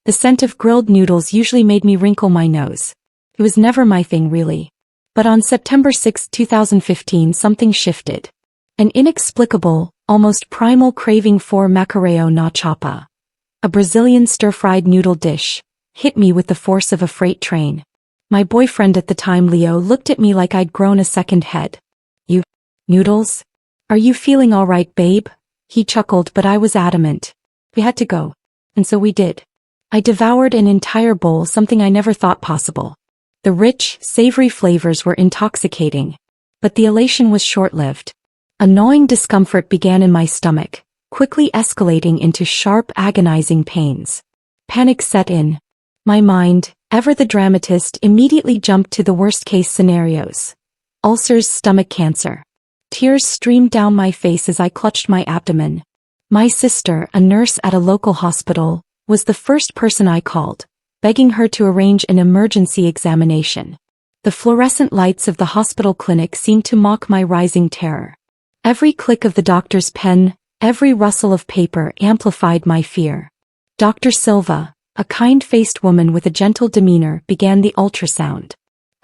The scent of grilled noodles usually made me wrinkle my nose. It was never my thing really. But on September 6, 2015 something shifted. An inexplicable, almost primal craving for macarrão na chapa, a Brazilian stir-fried noodle dish, hit me with the force of a freight train. My boyfriend at the time, Leo, looked at me like I'd grown a second head. "You, noodles? Are you feeling all right, babe?" He chuckled, but I was adamant. We had to go. And so we did. I devoured an entire bowl, something I never thought possible. The rich, savory flavors were intoxicating. But the elation was short-lived. A gnawing discomfort began in my stomach, quickly escalating into sharp, agonizing pains. Panic set in. My mind, ever the dramatist, immediately jumped to the worst-case scenarios. Ulcers, stomach cancer. Tears streamed down my face as I clutched my abdomen. My sister, a nurse at a local hospital, was the first person I called, begging her to arrange an emergency examination. The fluorescent lights of the hospital clinic seemed to mock my rising terror. Every click of the doctor's pen, every rustle of paper amplified my fear. Dr. Silva, a kind-faced woman with a gentle demeanor, began the ultrasound.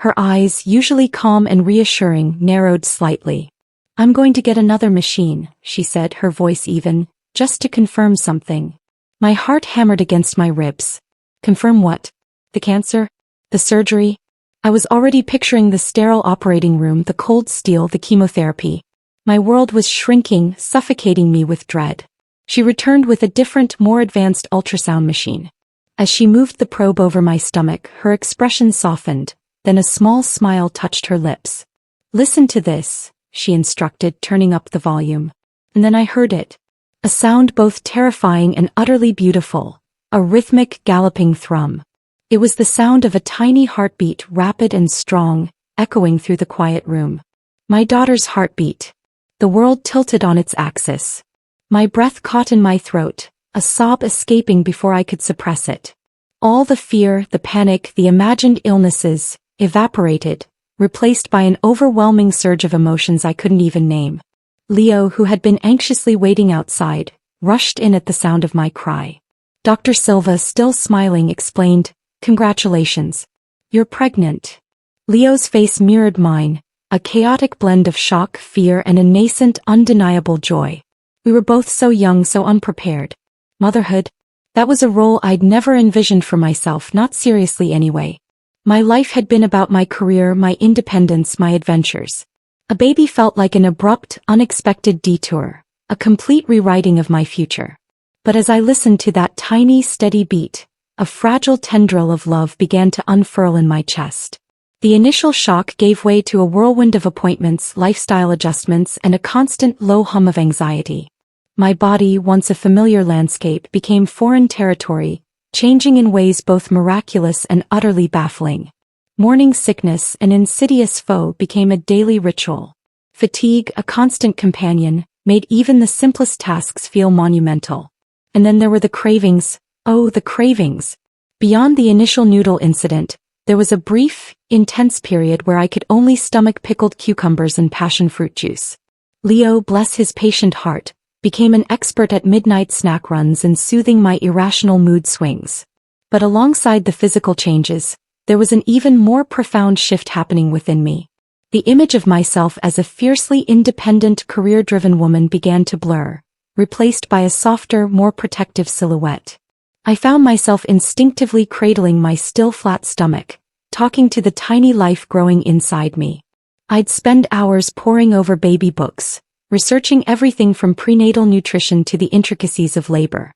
Her eyes, usually calm and reassuring, narrowed slightly. "I'm going to get another machine," she said, her voice even, "just to confirm something." My heart hammered against my ribs. Confirm what? The cancer? The surgery? I was already picturing the sterile operating room, the cold steel, the chemotherapy. My world was shrinking, suffocating me with dread. She returned with a different, more advanced ultrasound machine. As she moved the probe over my stomach, her expression softened, then a small smile touched her lips. "Listen to this," she instructed, turning up the volume. And then I heard it. A sound both terrifying and utterly beautiful. A rhythmic, galloping thrum. It was the sound of a tiny heartbeat, rapid and strong, echoing through the quiet room. My daughter's heartbeat. The world tilted on its axis. My breath caught in my throat, a sob escaping before I could suppress it. All the fear, the panic, the imagined illnesses, evaporated, replaced by an overwhelming surge of emotions I couldn't even name. Leo, who had been anxiously waiting outside, rushed in at the sound of my cry. Dr. Silva, still smiling, explained, "Congratulations. You're pregnant." Leo's face mirrored mine, a chaotic blend of shock, fear, and a nascent, undeniable joy. We were both so young, so unprepared. Motherhood? That was a role I'd never envisioned for myself, not seriously anyway. My life had been about my career, my independence, my adventures. A baby felt like an abrupt, unexpected detour, a complete rewriting of my future. But as I listened to that tiny, steady beat, a fragile tendril of love began to unfurl in my chest. The initial shock gave way to a whirlwind of appointments, lifestyle adjustments, and a constant low hum of anxiety. My body, once a familiar landscape, became foreign territory, changing in ways both miraculous and utterly baffling. Morning sickness, an insidious foe, became a daily ritual. Fatigue, a constant companion, made even the simplest tasks feel monumental. And then there were the cravings. Oh, the cravings. Beyond the initial noodle incident, there was a brief, intense period where I could only stomach pickled cucumbers and passion fruit juice. Leo, bless his patient heart, became an expert at midnight snack runs and soothing my irrational mood swings. But alongside the physical changes, there was an even more profound shift happening within me. The image of myself as a fiercely independent, career-driven woman began to blur, replaced by a softer, more protective silhouette. I found myself instinctively cradling my still flat stomach, talking to the tiny life growing inside me. I'd spend hours poring over baby books, researching everything from prenatal nutrition to the intricacies of labor.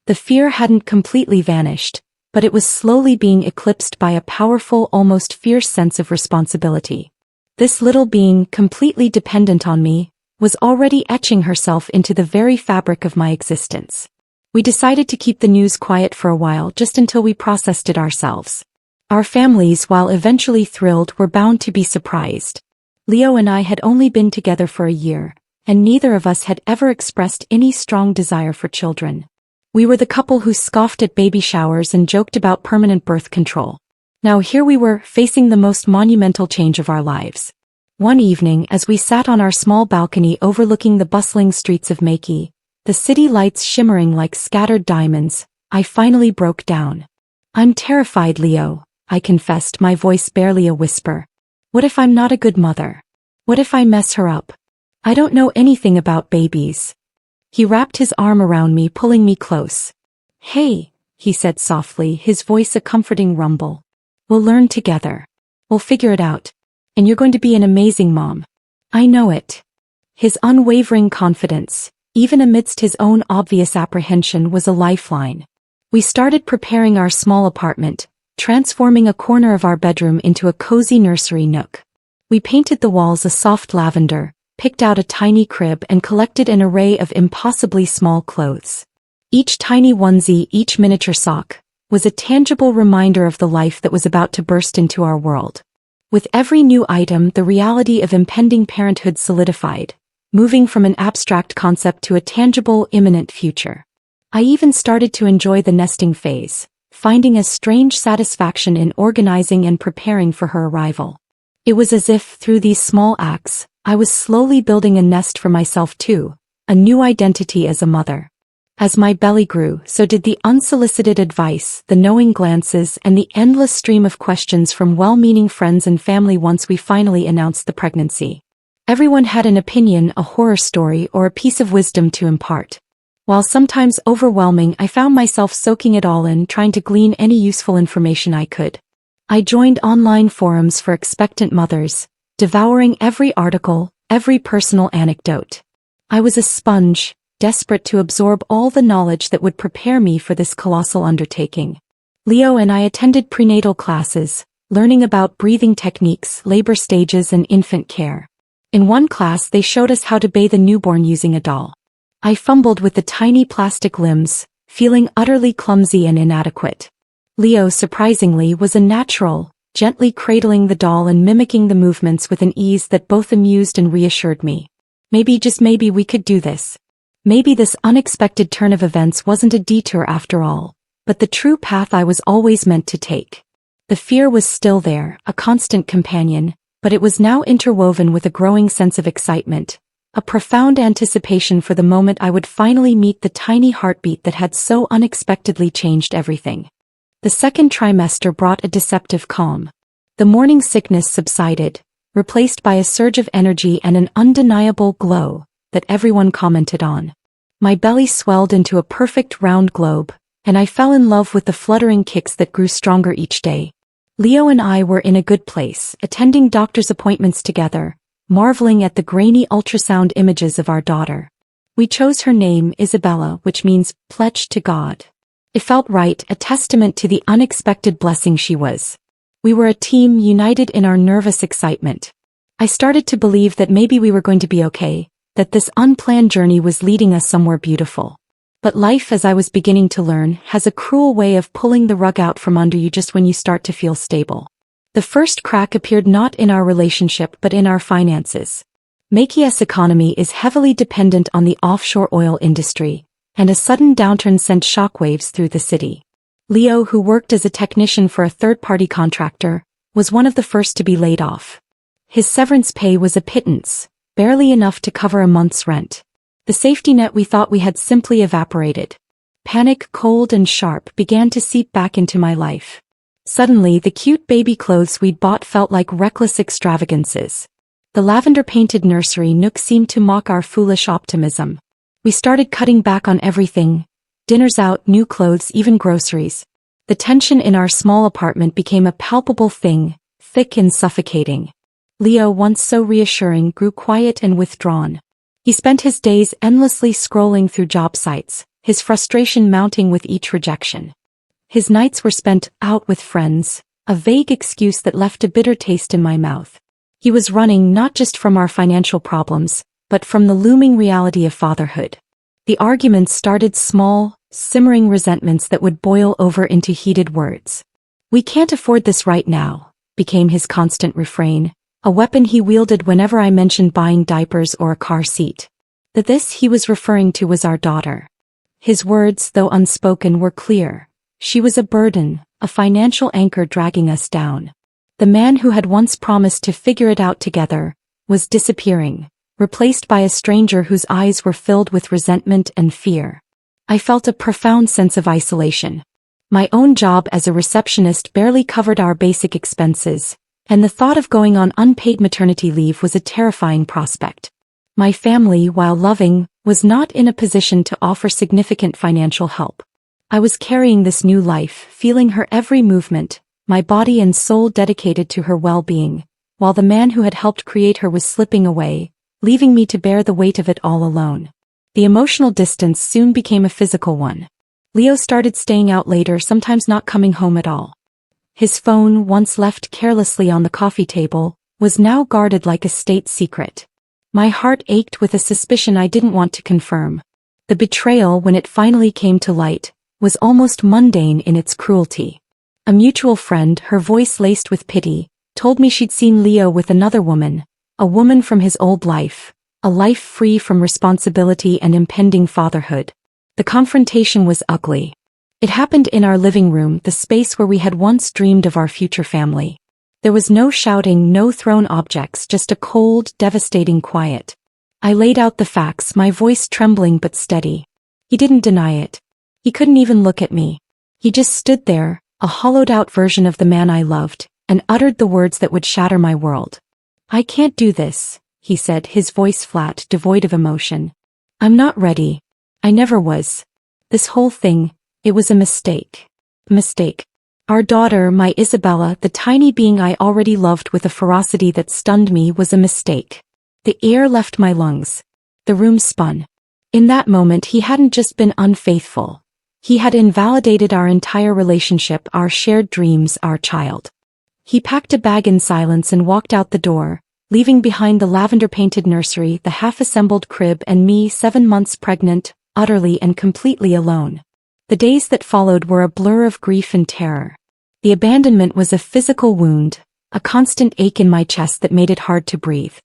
The fear hadn't completely vanished, but it was slowly being eclipsed by a powerful, almost fierce sense of responsibility. This little being, completely dependent on me, was already etching herself into the very fabric of my existence. We decided to keep the news quiet for a while, just until we processed it ourselves. Our families, while eventually thrilled, were bound to be surprised. Leo and I had only been together for a year, and neither of us had ever expressed any strong desire for children. We were the couple who scoffed at baby showers and joked about permanent birth control. Now here we were, facing the most monumental change of our lives. One evening, as we sat on our small balcony overlooking the bustling streets of Makey, the city lights shimmering like scattered diamonds, I finally broke down. I'm terrified, Leo, I confessed, my voice barely a whisper. What if I'm not a good mother? What if I mess her up? I don't know anything about babies. He wrapped his arm around me, pulling me close. Hey, he said softly, his voice a comforting rumble. We'll learn together. We'll figure it out. And you're going to be an amazing mom. I know it. His unwavering confidence, even amidst his own obvious apprehension, was a lifeline. We started preparing our small apartment, transforming a corner of our bedroom into a cozy nursery nook. We painted the walls a soft lavender, picked out a tiny crib, and collected an array of impossibly small clothes. Each tiny onesie, each miniature sock, was a tangible reminder of the life that was about to burst into our world. With every new item, the reality of impending parenthood solidified, moving from an abstract concept to a tangible, imminent future. I even started to enjoy the nesting phase, finding a strange satisfaction in organizing and preparing for her arrival. It was as if, through these small acts, I was slowly building a nest for myself too, a new identity as a mother. As my belly grew, so did the unsolicited advice, the knowing glances, and the endless stream of questions from well-meaning friends and family once we finally announced the pregnancy. Everyone had an opinion, a horror story, or a piece of wisdom to impart. While sometimes overwhelming, I found myself soaking it all in, trying to glean any useful information I could. I joined online forums for expectant mothers, devouring every article, every personal anecdote. I was a sponge, desperate to absorb all the knowledge that would prepare me for this colossal undertaking. Leo and I attended prenatal classes, learning about breathing techniques, labor stages, and infant care. In one class, they showed us how to bathe a newborn using a doll. I fumbled with the tiny plastic limbs, feeling utterly clumsy and inadequate. Leo, surprisingly, was a natural, gently cradling the doll and mimicking the movements with an ease that both amused and reassured me. Maybe, just maybe, we could do this. Maybe this unexpected turn of events wasn't a detour after all, but the true path I was always meant to take. The fear was still there, a constant companion, but it was now interwoven with a growing sense of excitement, a profound anticipation for the moment I would finally meet the tiny heartbeat that had so unexpectedly changed everything. The second trimester brought a deceptive calm. The morning sickness subsided, replaced by a surge of energy and an undeniable glow that everyone commented on. My belly swelled into a perfect round globe, and I fell in love with the fluttering kicks that grew stronger each day. Leo and I were in a good place, attending doctor's appointments together, marveling at the grainy ultrasound images of our daughter. We chose her name, Isabella, which means pledged to God. It felt right, a testament to the unexpected blessing she was. We were a team, united in our nervous excitement. I started to believe that maybe we were going to be okay, that this unplanned journey was leading us somewhere beautiful. But life, as I was beginning to learn, has a cruel way of pulling the rug out from under you just when you start to feel stable. The first crack appeared not in our relationship but in our finances. Maki's economy is heavily dependent on the offshore oil industry, and a sudden downturn sent shockwaves through the city. Leo, who worked as a technician for a third-party contractor, was one of the first to be laid off. His severance pay was a pittance, barely enough to cover a month's rent. The safety net we thought we had simply evaporated. Panic, cold and sharp, began to seep back into my life. Suddenly, the cute baby clothes we'd bought felt like reckless extravagances. The lavender-painted nursery nook seemed to mock our foolish optimism. We started cutting back on everything: dinners out, new clothes, even groceries. The tension in our small apartment became a palpable thing, thick and suffocating. Leo, once so reassuring, grew quiet and withdrawn. He spent his days endlessly scrolling through job sites, his frustration mounting with each rejection. His nights were spent out with friends, a vague excuse that left a bitter taste in my mouth. He was running not just from our financial problems, but from the looming reality of fatherhood. The arguments started small, simmering resentments that would boil over into heated words. "We can't afford this right now," became his constant refrain, a weapon he wielded whenever I mentioned buying diapers or a car seat. The "this" he was referring to was our daughter. His words, though unspoken, were clear. She was a burden, a financial anchor dragging us down. The man who had once promised to figure it out together was disappearing, replaced by a stranger whose eyes were filled with resentment and fear. I felt a profound sense of isolation. My own job as a receptionist barely covered our basic expenses, and the thought of going on unpaid maternity leave was a terrifying prospect. My family, while loving, was not in a position to offer significant financial help. I was carrying this new life, feeling her every movement, my body and soul dedicated to her well-being, while the man who had helped create her was slipping away, leaving me to bear the weight of it all alone. The emotional distance soon became a physical one. Leo started staying out later, sometimes not coming home at all. His phone, once left carelessly on the coffee table, was now guarded like a state secret. My heart ached with a suspicion I didn't want to confirm. The betrayal, when it finally came to light, was almost mundane in its cruelty. A mutual friend, her voice laced with pity, told me she'd seen Leo with another woman, a woman from his old life, a life free from responsibility and impending fatherhood. The confrontation was ugly. It happened in our living room, the space where we had once dreamed of our future family. There was no shouting, no thrown objects, just a cold, devastating quiet. I laid out the facts, my voice trembling but steady. He didn't deny it. He couldn't even look at me. He just stood there, a hollowed-out version of the man I loved, and uttered the words that would shatter my world. "I can't do this," he said, his voice flat, devoid of emotion. "I'm not ready. I never was. This whole thing, it was a mistake. Mistake. Our daughter, my Isabella, the tiny being I already loved with a ferocity that stunned me, was a mistake." The air left my lungs. The room spun. In that moment he hadn't just been unfaithful. He had invalidated our entire relationship, our shared dreams, our child. He packed a bag in silence and walked out the door, leaving behind the lavender-painted nursery, the half-assembled crib, and me, 7 months pregnant, utterly and completely alone. The days that followed were a blur of grief and terror. The abandonment was a physical wound, a constant ache in my chest that made it hard to breathe.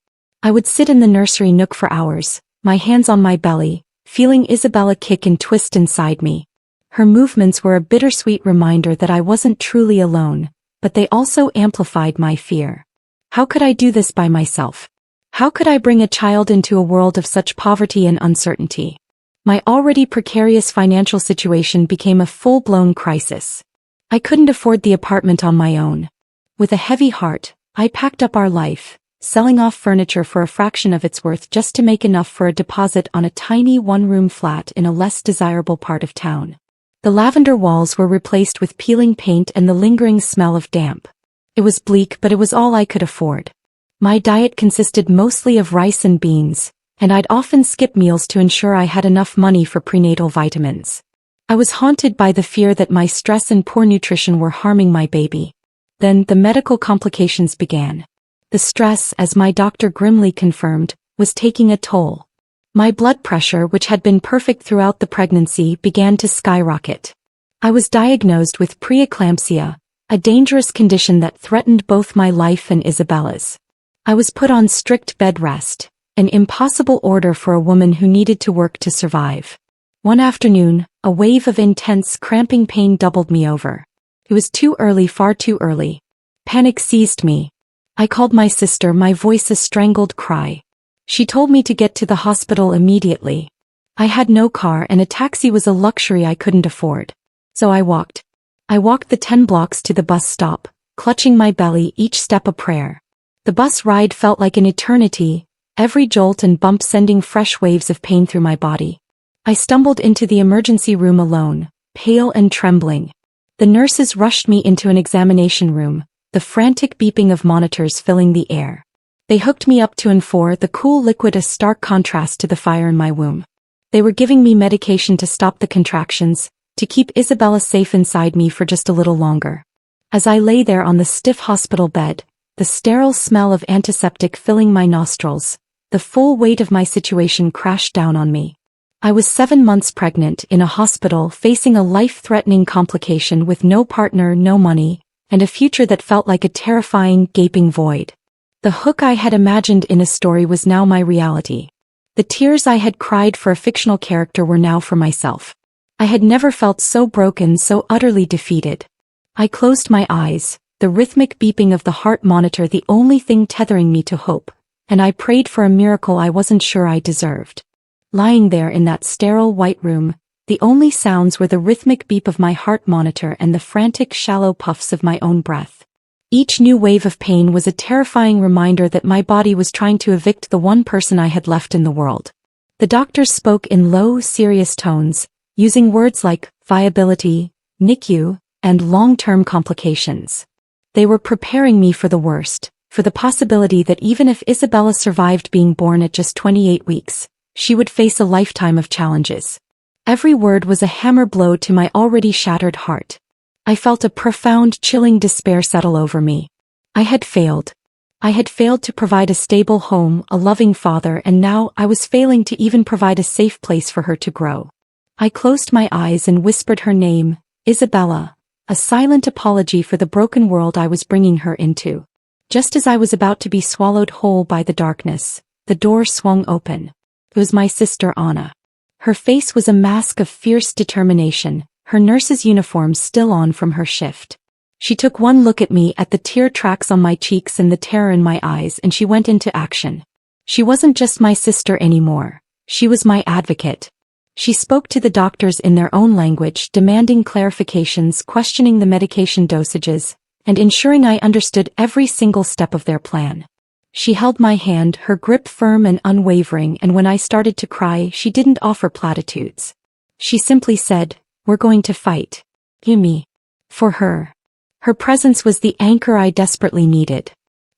I would sit in the nursery nook for hours, my hands on my belly, feeling Isabella kick and twist inside me. Her movements were a bittersweet reminder that I wasn't truly alone, but they also amplified my fear. How could I do this by myself? How could I bring a child into a world of such poverty and uncertainty? My already precarious financial situation became a full-blown crisis. I couldn't afford the apartment on my own. With a heavy heart, I packed up our life, selling off furniture for a fraction of its worth just to make enough for a deposit on a tiny one-room flat in a less desirable part of town. The lavender walls were replaced with peeling paint and the lingering smell of damp. It was bleak, but it was all I could afford. My diet consisted mostly of rice and beans, and I'd often skip meals to ensure I had enough money for prenatal vitamins. I was haunted by the fear that my stress and poor nutrition were harming my baby. Then the medical complications began. The stress, as my doctor grimly confirmed, was taking a toll. My blood pressure, which had been perfect throughout the pregnancy, began to skyrocket. I was diagnosed with preeclampsia, a dangerous condition that threatened both my life and Isabella's. I was put on strict bed rest, an impossible order for a woman who needed to work to survive. One afternoon, a wave of intense, cramping pain doubled me over. It was too early, far too early. Panic seized me. I called my sister, my voice a strangled cry. She told me to get to the hospital immediately. I had no car and a taxi was a luxury I couldn't afford. So I walked. I walked the 10 blocks to the bus stop, clutching my belly, each step a prayer. The bus ride felt like an eternity, every jolt and bump sending fresh waves of pain through my body. I stumbled into the emergency room alone, pale and trembling. The nurses rushed me into an examination room, the frantic beeping of monitors filling the air. They hooked me up to N4, the cool liquid, a stark contrast to the fire in my womb. They were giving me medication to stop the contractions, to keep Isabella safe inside me for just a little longer. As I lay there on the stiff hospital bed, the sterile smell of antiseptic filling my nostrils, the full weight of my situation crashed down on me. I was 7 months pregnant in a hospital, facing a life-threatening complication with no partner, no money, and a future that felt like a terrifying, gaping void. The hook I had imagined in a story was now my reality. The tears I had cried for a fictional character were now for myself. I had never felt so broken, so utterly defeated. I closed my eyes, the rhythmic beeping of the heart monitor the only thing tethering me to hope, and I prayed for a miracle I wasn't sure I deserved. Lying there in that sterile white room, The only sounds were the rhythmic beep of my heart monitor and the frantic, shallow puffs of my own breath. Each new wave of pain was a terrifying reminder that my body was trying to evict the one person I had left in the world. The doctors spoke in low, serious tones, using words like viability, NICU, and long-term complications. They were preparing me for the worst, for the possibility that even if Isabella survived being born at just 28 weeks, she would face a lifetime of challenges. Every word was a hammer blow to my already shattered heart. I felt a profound, chilling despair settle over me. I had failed. I had failed to provide a stable home, a loving father, and now I was failing to even provide a safe place for her to grow. I closed my eyes and whispered her name, Isabella, a silent apology for the broken world I was bringing her into. Just as I was about to be swallowed whole by the darkness, the door swung open. It was my sister Anna. Her face was a mask of fierce determination, her nurse's uniform still on from her shift. She took one look at me, at the tear tracks on my cheeks and the terror in my eyes, and she went into action. She wasn't just my sister anymore. She was my advocate. She spoke to the doctors in their own language, demanding clarifications, questioning the medication dosages, and ensuring I understood every single step of their plan. She held my hand, her grip firm and unwavering, and when I started to cry, she didn't offer platitudes. She simply said, "We're going to fight." Me. For her. Her presence was the anchor I desperately needed.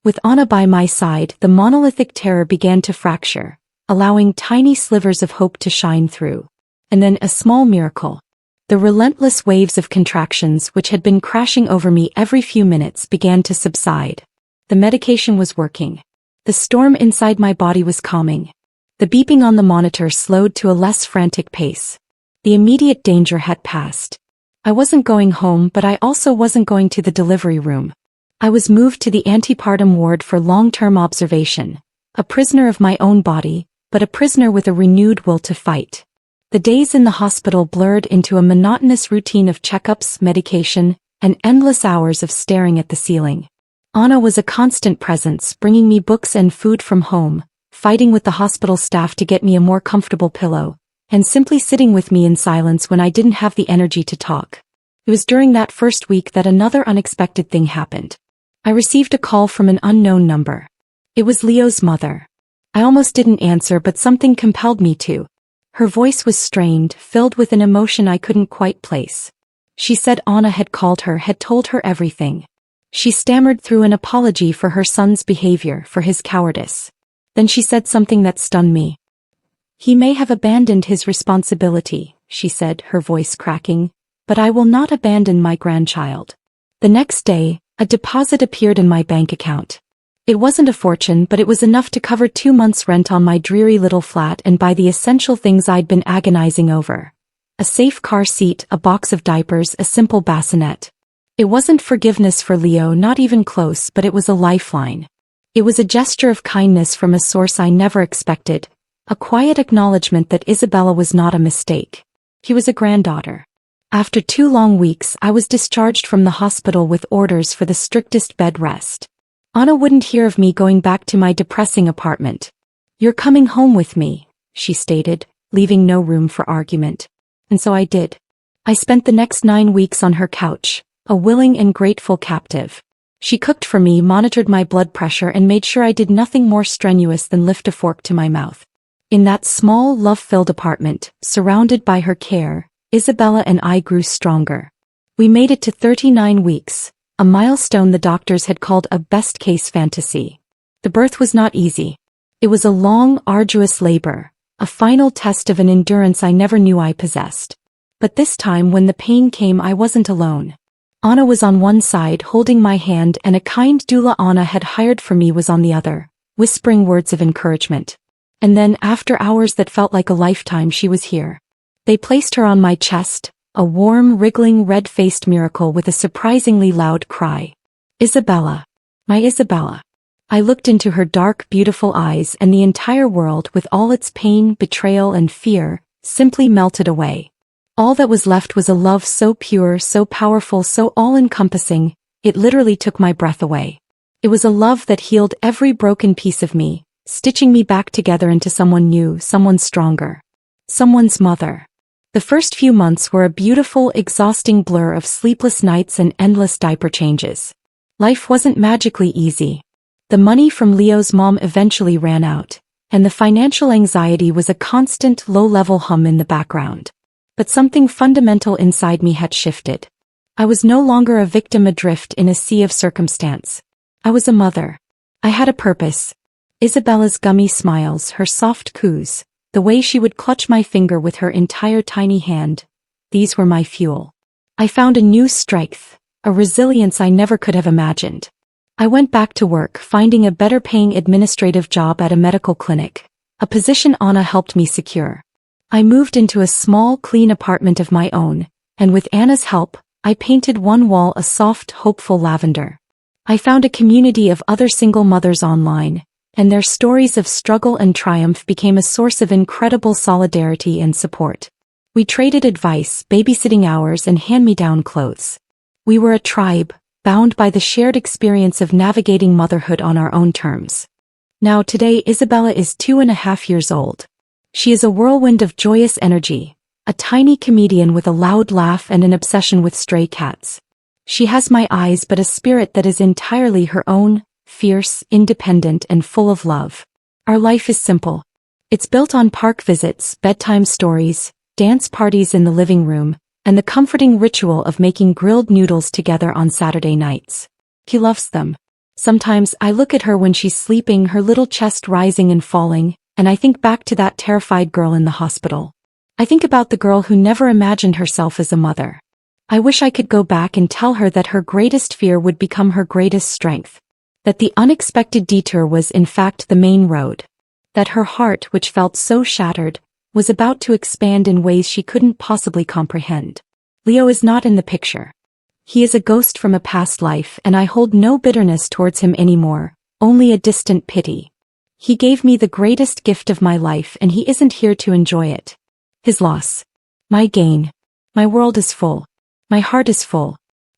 With Anna by my side, the monolithic terror began to fracture, allowing tiny slivers of hope to shine through. And then a small miracle. The relentless waves of contractions which had been crashing over me every few minutes began to subside. The medication was working. The storm inside my body was calming. The beeping on the monitor slowed to a less frantic pace. The immediate danger had passed. I wasn't going home, but I also wasn't going to the delivery room. I was moved to the antepartum ward for long-term observation, a prisoner of my own body, but a prisoner with a renewed will to fight. The days in the hospital blurred into a monotonous routine of checkups, medication, and endless hours of staring at the ceiling. Anna was a constant presence, bringing me books and food from home, fighting with the hospital staff to get me a more comfortable pillow, and simply sitting with me in silence when I didn't have the energy to talk. It was during that first week that another unexpected thing happened. I received a call from an unknown number. It was Leo's mother. I almost didn't answer, but something compelled me to. Her voice was strained, filled with an emotion I couldn't quite place. She said Anna had called her, had told her everything. She stammered through an apology for her son's behavior, for his cowardice. Then she said something that stunned me. "He may have abandoned his responsibility," she said, her voice cracking, "but I will not abandon my grandchild." The next day, a deposit appeared in my bank account. It wasn't a fortune, but it was enough to cover 2 months' rent on my dreary little flat and buy the essential things I'd been agonizing over. A safe car seat, a box of diapers, a simple bassinet. It wasn't forgiveness for Leo, not even close, but it was a lifeline. It was a gesture of kindness from a source I never expected, a quiet acknowledgement that Isabella was not a mistake. He was a granddaughter. After 2 long weeks, I was discharged from the hospital with orders for the strictest bed rest. Anna wouldn't hear of me going back to my depressing apartment. "You're coming home with me," she stated, leaving no room for argument. And so I did. I spent the next 9 weeks on her couch, a willing and grateful captive. She cooked for me, monitored my blood pressure, and made sure I did nothing more strenuous than lift a fork to my mouth. In that small, love-filled apartment, surrounded by her care, Isabella and I grew stronger. We made it to 39 weeks, a milestone the doctors had called a best-case fantasy. The birth was not easy. It was a long, arduous labor, a final test of an endurance I never knew I possessed. But this time, when the pain came, I wasn't alone. Anna was on one side, holding my hand, and a kind doula Anna had hired for me was on the other, whispering words of encouragement. And then, after hours that felt like a lifetime, she was here. They placed her on my chest, a warm, wriggling, red-faced miracle with a surprisingly loud cry. "Isabella. My Isabella." I looked into her dark, beautiful eyes, and the entire world, with all its pain, betrayal, and fear, simply melted away. All that was left was a love so pure, so powerful, so all-encompassing, it literally took my breath away. It was a love that healed every broken piece of me, stitching me back together into someone new, someone stronger. Someone's mother. The The first few months were a beautiful, exhausting blur of sleepless nights and endless diaper changes. Life wasn't magically easy. The money from Leo's mom eventually ran out, and the financial anxiety was a constant, low-level hum in the background. But something fundamental inside me had shifted. I was no longer a victim adrift in a sea of circumstance. I was a mother. I had a purpose. Isabella's gummy smiles, her soft coos, the way she would clutch my finger with her entire tiny hand, these were my fuel. I found a new strength, a resilience I never could have imagined. I went back to work, finding a better-paying administrative job at a medical clinic, a position Anna helped me secure. I moved into a small, clean apartment of my own, and with Anna's help, I painted one wall a soft, hopeful lavender. I found a community of other single mothers online, and their stories of struggle and triumph became a source of incredible solidarity and support. We traded advice, babysitting hours, and hand-me-down clothes. We were a tribe, bound by the shared experience of navigating motherhood on our own terms. Now today Isabella is 2.5 years old. She is a whirlwind of joyous energy, a tiny comedian with a loud laugh and an obsession with stray cats. She has my eyes but a spirit that is entirely her own, fierce, independent, and full of love. Our life is simple. It's built on park visits, bedtime stories, dance parties in the living room, and the comforting ritual of making grilled noodles together on Saturday nights. He loves them. Sometimes I look at her when she's sleeping, her little chest rising and falling, and I think back to that terrified girl in the hospital. I think about the girl who never imagined herself as a mother. I wish I could go back and tell her that her greatest fear would become her greatest strength. That the unexpected detour was in fact the main road. That her heart, which felt so shattered, was about to expand in ways she couldn't possibly comprehend. Leo is not in the picture. He is a ghost from a past life, and I hold no bitterness towards him anymore, only a distant pity. He gave me the greatest gift of my life, and he isn't here to enjoy it. His loss. My gain. My world is full. My heart is full.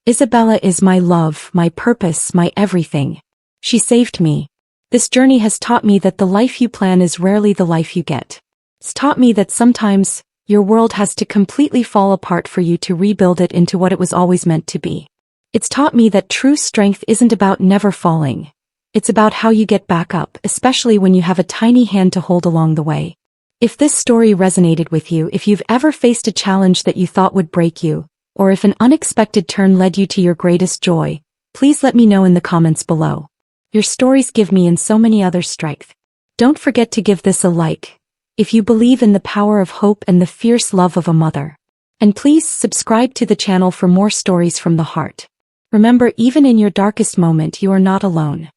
Isabella is my love, my purpose, my everything. She saved me. This journey has taught me that the life you plan is rarely the life you get. It's taught me that sometimes, your world has to completely fall apart for you to rebuild it into what it was always meant to be. It's taught me that true strength isn't about never falling. It's about how you get back up, especially when you have a tiny hand to hold along the way. If this story resonated with you, if you've ever faced a challenge that you thought would break you, or if an unexpected turn led you to your greatest joy, please let me know in the comments below. Your stories give me and so many others strength. Don't forget to give this a like, if you believe in the power of hope and the fierce love of a mother. And please subscribe to the channel for more stories from the heart. Remember, even in your darkest moment, you are not alone.